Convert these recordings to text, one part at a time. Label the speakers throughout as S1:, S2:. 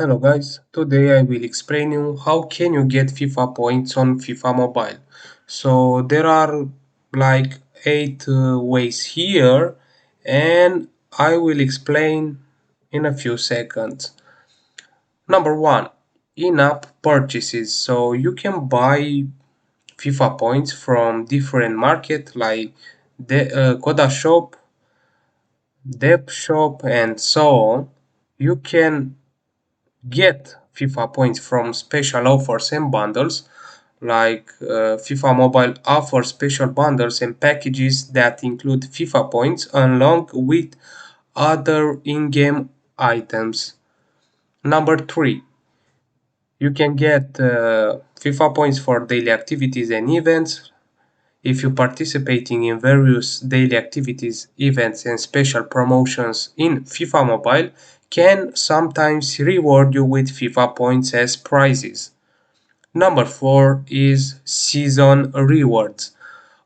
S1: Hello guys, today I will explain you how can you get FIFA points on FIFA Mobile. So there are like 8 ways here and I will explain in a few seconds. Number 1, in-app purchases. So you can buy FIFA points from different market like the Koda Shop, Dep Shop and so on. You can get FIFA points from special offers and bundles, like FIFA Mobile offers special bundles and packages that include FIFA points along with other in-game items. Number 3, you can get FIFA points for daily activities and events. If you participating in various daily activities, events and special promotions in FIFA Mobile can sometimes reward you with FIFA points as prizes. Number 4 is season rewards.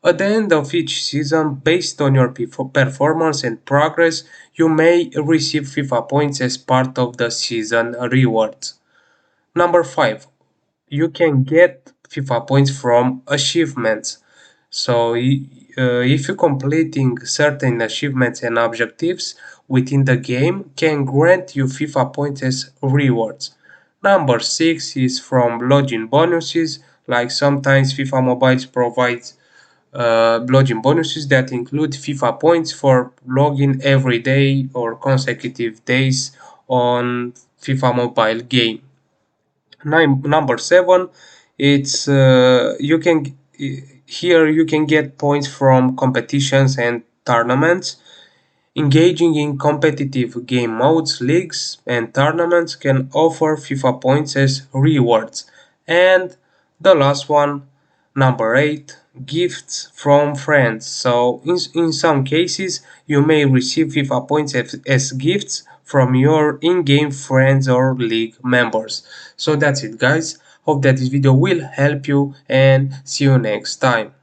S1: At the end of each season, based on your performance and progress, you may receive FIFA points as part of the season rewards. Number 5, you can get FIFA points from achievements. So if you completing certain achievements and objectives within the game can grant you FIFA points as rewards. Number 6 is from login bonuses, like sometimes FIFA Mobiles provides login bonuses that include FIFA points for login every day or consecutive days on FIFA Mobile game. Number 7, it's you can here you can get points from competitions and tournaments. Engaging in competitive game modes, leagues, and tournaments can offer FIFA points as rewards. And the last one, number 8, gifts from friends. So, in some cases, you may receive FIFA points as gifts from your in game friends or league members. So, that's it, guys. Hope that this video will help you and see you next time.